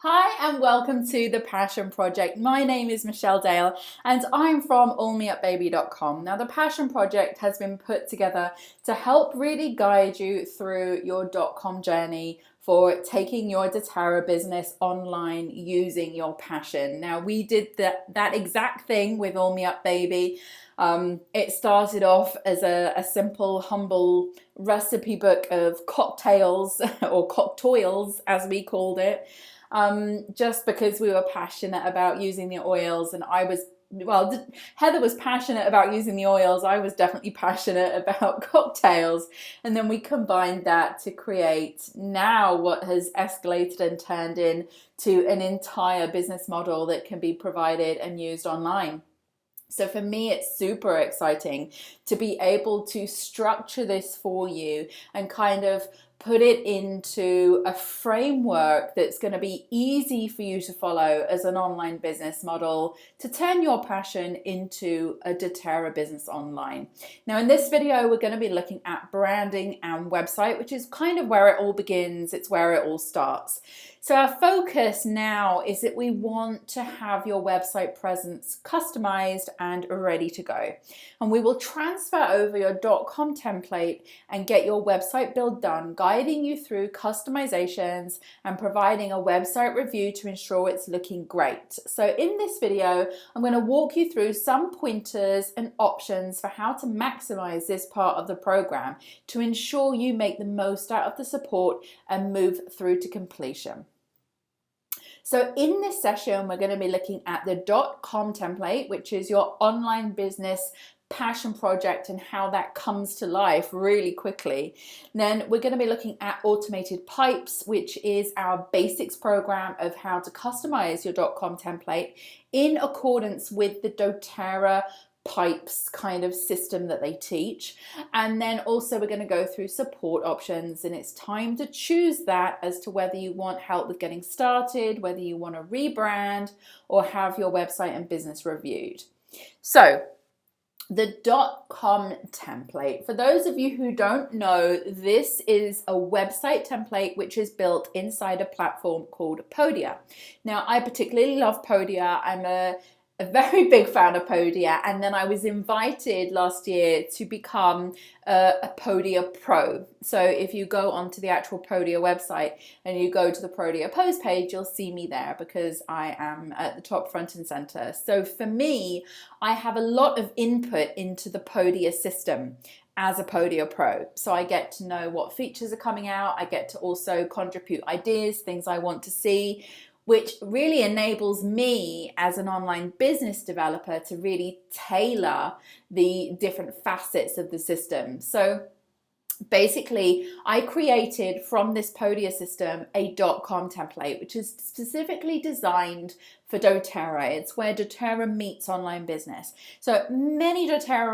Hi and welcome to the Passion Project. My name is Michelle Dale and I'm from allmeupbaby.com. Now the Passion Project has been put together to help really guide you through your .com journey for taking your doTERRA business online using your passion. Now we did that exact thing with All Me Up Baby. It started off as a simple, humble recipe book of cocktails or cocktoils as we called it. Just because we were passionate about using the oils, and Heather was passionate about using the oils. I was definitely passionate about cocktails. And then we combined that to create now what has escalated and turned into an entire business model that can be provided and used online. So for me, it's super exciting to be able to structure this for you and kind of put it into a framework that's going to be easy for you to follow as an online business model to turn your passion into a doTERRA business online. Now in this video, we're going to be looking at branding and website, which is kind of where it all begins. It's where it all starts. So our focus now is that we want to have your website presence customized and ready to go. And we will transfer over your .com template and get your website build done, guiding you through customizations and providing a website review to ensure it's looking great. So in this video, I'm going to walk you through some pointers and options for how to maximize this part of the program to ensure you make the most out of the support and move through to completion. So in this session, we're going to be looking at the .com template, which is your online business passion project and how that comes to life really quickly. Then we're going to be looking at automated pipes, which is our basics program of how to customize your .com template in accordance with the doTERRA pipes kind of system that they teach. And then also we're going to go through support options, and it's time to choose that as to whether you want help with getting started, whether you want to rebrand or have your website and business reviewed. So the .com template, for those of you who don't know, this is a website template which is built inside a platform called Podia. Now I particularly love Podia. I'm a very big fan of Podia, and then I was invited last year to become a Podia Pro. So if you go onto the actual Podia website and you go to the Podia post page, you'll see me there because I am at the top front and center. So for me, I have a lot of input into the Podia system as a Podia Pro. So I get to know what features are coming out. I get to also contribute ideas, things I want to see, which really enables me as an online business developer to really tailor the different facets of the system. So basically, I created from this Podia system a .com template, which is specifically designed for doTERRA. It's where doTERRA meets online business. So many doTERRA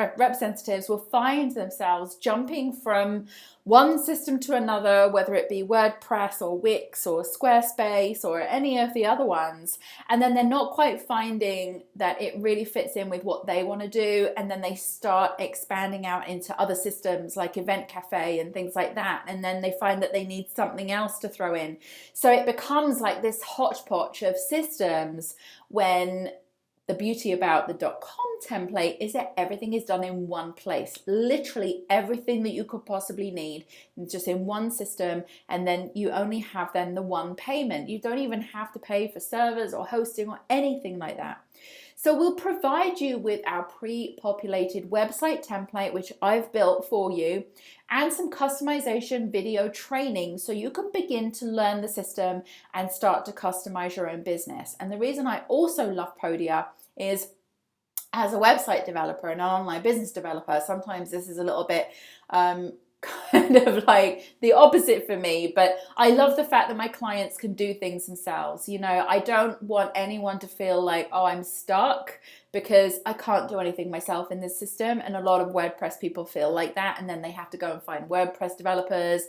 representatives will find themselves jumping from one system to another, whether it be WordPress or Wix or Squarespace or any of the other ones, and then they're not quite finding that it really fits in with what they want to do, and then they start expanding out into other systems like Event Cafe and things like that, and then they find that they need something else to throw in. So it becomes like this hodgepodge of systems, when the beauty about the .com template is that everything is done in one place. Literally everything that you could possibly need just in one system, and then you only have then the one payment. You don't even have to pay for servers or hosting or anything like that. So we'll provide you with our pre-populated website template, which I've built for you, and some customization video training so you can begin to learn the system and start to customize your own business. And the reason I also love Podia is, as a website developer and an online business developer, sometimes this is a little bit kind of like the opposite for me, but I love the fact that my clients can do things themselves. You know, I don't want anyone to feel like, oh, I'm stuck because I can't do anything myself in this system. And a lot of WordPress people feel like that, and then they have to go and find WordPress developers,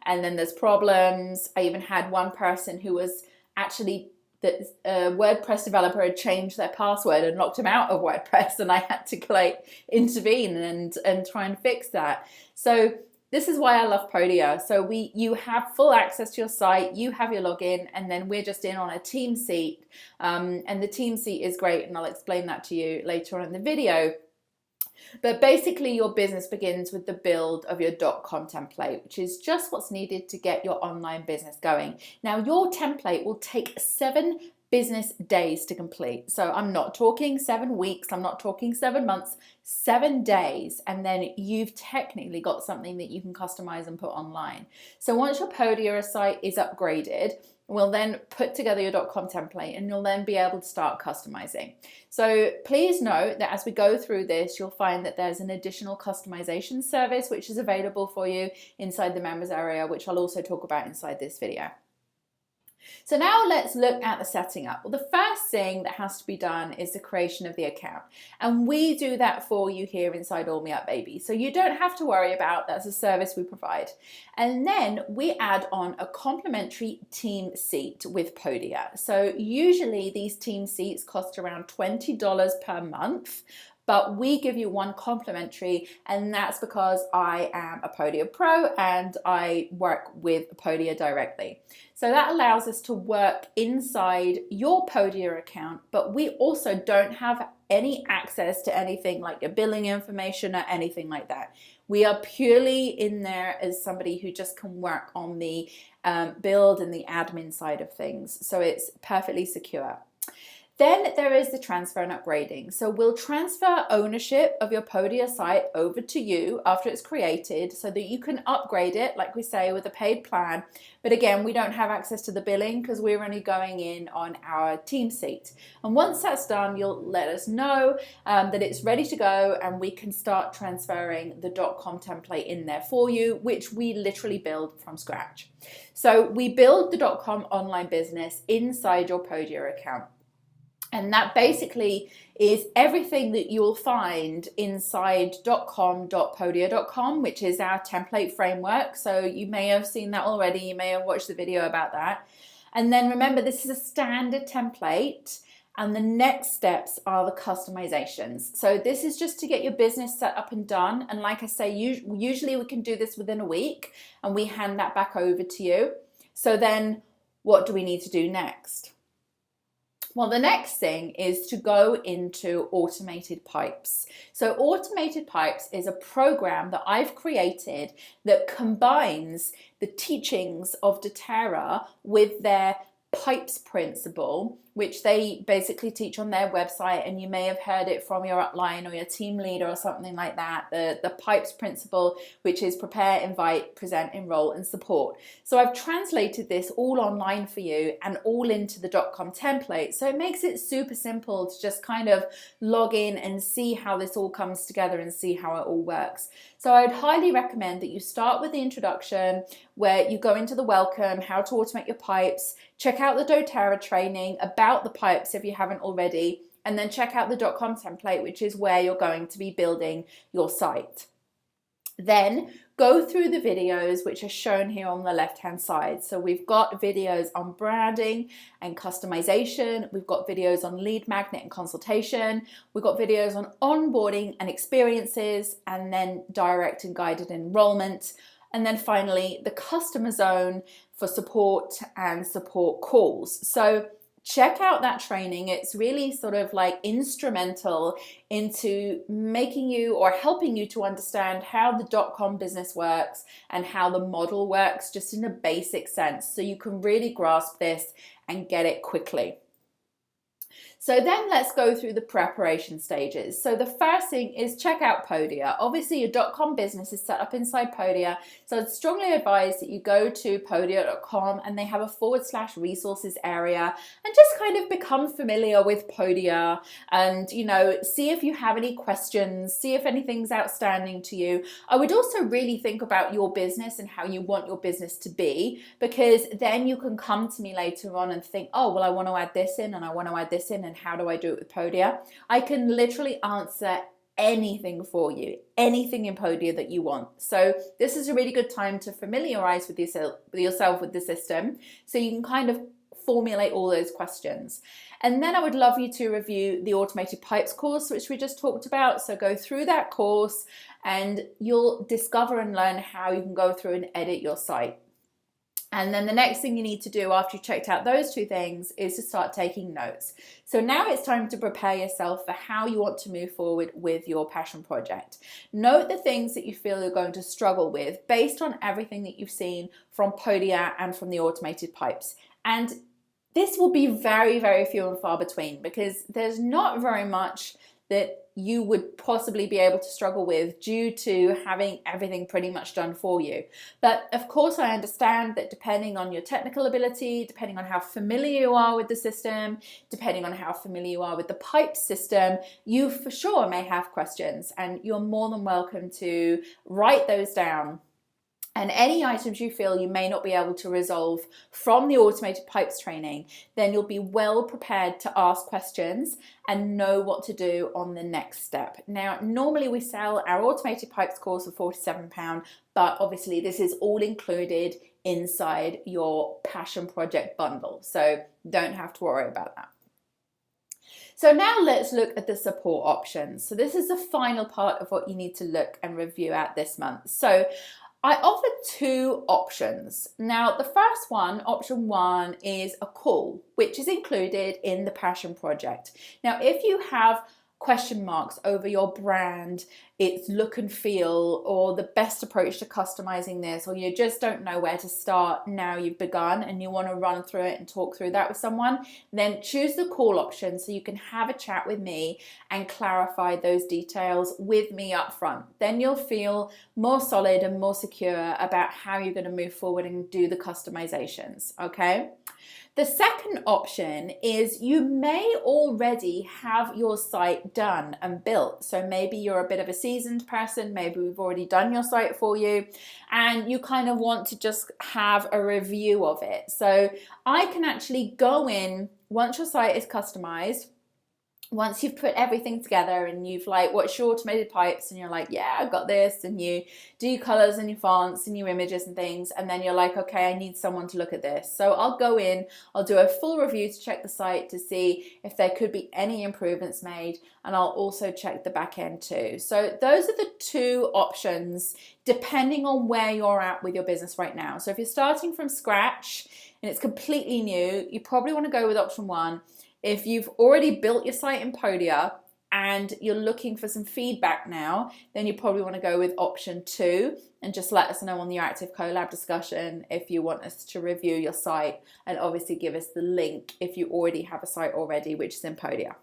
and then there's problems. I even had one person who was actually that a WordPress developer had changed their password and locked him out of WordPress, and I had to like intervene and try and fix that. So This is why I love Podia. So you have full access to your site, you have your login, and then we're just in on a team seat. And the team seat is great, and I'll explain that to you later on in the video. But basically your business begins with the build of your .com template, which is just what's needed to get your online business going. Now your template will take 7 business days to complete. So I'm not talking 7 weeks, I'm not talking 7 months, 7 days, and then you've technically got something that you can customize and put online. So once your Podia site is upgraded, we'll then put together your .com template and you'll then be able to start customizing. So please note that as we go through this, you'll find that there's an additional customization service which is available for you inside the members area, which I'll also talk about inside this video. So now let's look at the setting up. Well, the first thing that has to be done is the creation of the account. And we do that for you here inside All Me Up Baby. So you don't have to worry about that's a service we provide. And then we add on a complimentary team seat with Podia. So usually these team seats cost around $20 per month. But we give you one complimentary, and that's because I am a Podia Pro and I work with Podia directly. So that allows us to work inside your Podia account, but we also don't have any access to anything like your billing information or anything like that. We are purely in there as somebody who just can work on the build and the admin side of things. So it's perfectly secure. Then there is the transfer and upgrading. So we'll transfer ownership of your Podia site over to you after it's created so that you can upgrade it, like we say, with a paid plan. But again, we don't have access to the billing because we're only going in on our team seat. And once that's done, you'll let us know that it's ready to go and we can start transferring the .com template in there for you, which we literally build from scratch. So we build the .com online business inside your Podia account. And that basically is everything that you'll find inside .com.podia.com, which is our template framework. So you may have seen that already. You may have watched the video about that. And then remember, this is a standard template. And the next steps are the customizations. So this is just to get your business set up and done. And like I say, usually we can do this within a week and we hand that back over to you. So then what do we need to do next? Well, the next thing is to go into automated pipes. So automated pipes is a program that I've created that combines the teachings of doTERRA with their pipes principle, which they basically teach on their website, and you may have heard it from your upline or your team leader or something like that, the pipes principle, which is prepare, invite, present, enroll, and support. So I've translated this all online for you and all into the .com template. So it makes it super simple to just kind of log in and see how this all comes together and see how it all works. So I'd highly recommend that you start with the introduction, where you go into the welcome, how to automate your pipes, check out the doTERRA training about the pipes if you haven't already, and then check out the .com template, which is where you're going to be building your site. Then go through the videos which are shown here on the left hand side. So we've got videos on branding and customization, we've got videos on lead magnet and consultation, we've got videos on onboarding and experiences, and then direct and guided enrollment. And then finally, the customer zone for support and support calls. So check out that training. It's really sort of like instrumental into making you or helping you to understand how the .com business works and how the model works, just in a basic sense, so you can really grasp this and get it quickly. So then let's go through the preparation stages. So the first thing is check out Podia. Obviously your .com business is set up inside Podia. So I'd strongly advise that you go to podia.com and they have a /resources area and just kind of become familiar with Podia and, you know, see if you have any questions, see if anything's outstanding to you. I would also really think about your business and how you want your business to be, because then you can come to me later on and think, oh, well, I want to add this in and I want to add this in, and how do I do it with Podia? I can literally answer anything for you, anything in Podia that you want. So this is a really good time to familiarize with yourself with the system, so you can kind of formulate all those questions. And then I would love you to review the Automated Pipes course, which we just talked about. So go through that course and you'll discover and learn how you can go through and edit your site. And then the next thing you need to do after you've checked out those two things is to start taking notes. So now it's time to prepare yourself for how you want to move forward with your passion project. Note the things that you feel you're going to struggle with based on everything that you've seen from Podia and from the Automated Pipes. And this will be very, very few and far between, because there's not very much that you would possibly be able to struggle with due to having everything pretty much done for you. But of course, I understand that depending on your technical ability, depending on how familiar you are with the system, depending on how familiar you are with the pipe system, you for sure may have questions, and you're more than welcome to write those down. And any items you feel you may not be able to resolve from the Automated Pipes training, then you'll be well prepared to ask questions and know what to do on the next step. Now, normally we sell our Automated Pipes course for £47, but obviously this is all included inside your passion project bundle. So don't have to worry about that. So now let's look at the support options. So this is the final part of what you need to look and review at this month. So I offer two options. Now, the first one, option one, is a call, which is included in the passion project. Now, if you have question marks over your brand, its look and feel, or the best approach to customizing this, or you just don't know where to start now you've begun and you want to run through it and talk through that with someone, then choose the call option so you can have a chat with me and clarify those details with me up front. Then you'll feel more solid and more secure about how you're going to move forward and do the customizations, okay? The second option is you may already have your site done and built. So maybe you're a bit of a seasoned person, maybe we've already done your site for you, and you kind of want to just have a review of it. So I can actually go in once your site is customized, once you've put everything together and you've like, what's your Automated Pipes? And you're like, yeah, I've got this. And you do your colors and your fonts and your images and things. And then you're like, okay, I need someone to look at this. So I'll go in, I'll do a full review to check the site to see if there could be any improvements made. And I'll also check the back end too. So those are the two options depending on where you're at with your business right now. So if you're starting from scratch and it's completely new, you probably want to go with option one. If you've already built your site in Podia and you're looking for some feedback now, then you probably want to go with option two and just let us know on the Active Collab discussion if you want us to review your site, and obviously give us the link if you already have a site already, which is in Podia.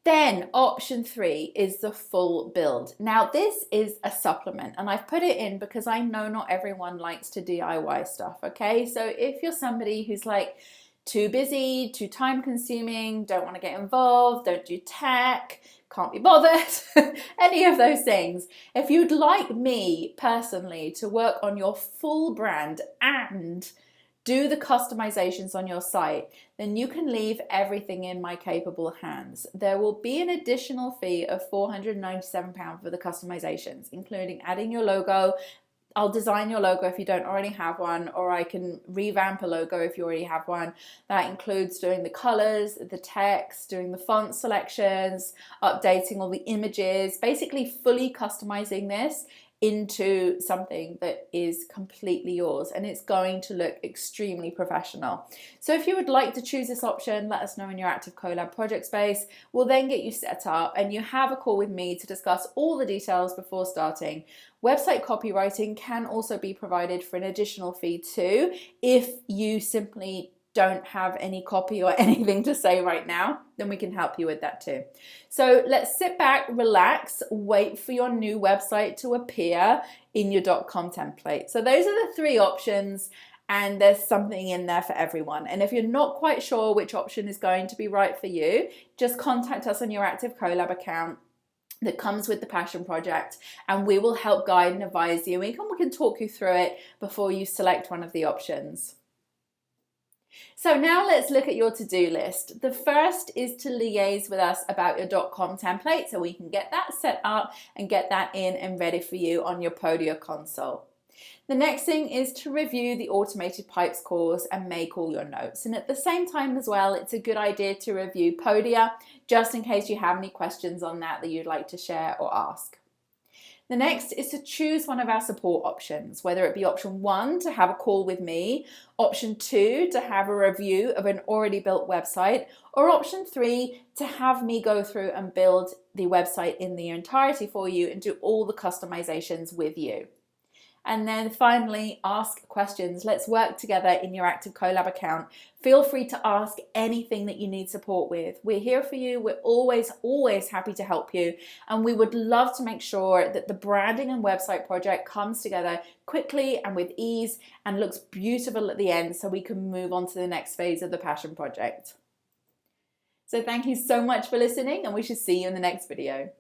Then option three is the full build. Now this is a supplement, and I've put it in because I know not everyone likes to DIY stuff, okay? So if you're somebody who's like, too busy, too time consuming, don't want to get involved, don't do tech, can't be bothered, any of those things. If you'd like me personally to work on your full brand and do the customizations on your site, then you can leave everything in my capable hands. There will be an additional fee of £497 for the customizations, including adding your logo. I'll design your logo if you don't already have one, or I can revamp a logo if you already have one. That includes doing the colors, the text, doing the font selections, updating all the images, basically fully customizing this into something that is completely yours, and it's going to look extremely professional. So if you would like to choose this option, let us know in your Active Collab project space. We'll then get you set up and you have a call with me to discuss all the details before starting. Website copywriting can also be provided for an additional fee too, if you simply don't have any copy or anything to say right now, then we can help you with that too. So let's sit back, relax, wait for your new website to appear in your .com template. So those are the three options, and there's something in there for everyone. And if you're not quite sure which option is going to be right for you, just contact us on your Active Collab account that comes with the Passion Project, and we will help guide and advise you. We can talk you through it before you select one of the options. So now let's look at your to-do list. The first is to liaise with us about your .com template so we can get that set up and get that in and ready for you on your Podia console. The next thing is to review the automated pipes course and make all your notes. And at the same time as well, it's a good idea to review Podia, just in case you have any questions on that you'd like to share or ask. The next is to choose one of our support options, whether it be option 1 to have a call with me, option 2 to have a review of an already built website, or option 3 to have me go through and build the website in the entirety for you and do all the customizations with you. And then finally, ask questions. Let's work together in your Active Collab account. Feel free to ask anything that you need support with. We're here for you. We're always happy to help you. And we would love to make sure that the branding and website project comes together quickly and with ease and looks beautiful at the end so we can move on to the next phase of the Passion project. So thank you so much for listening, and we shall see you in the next video.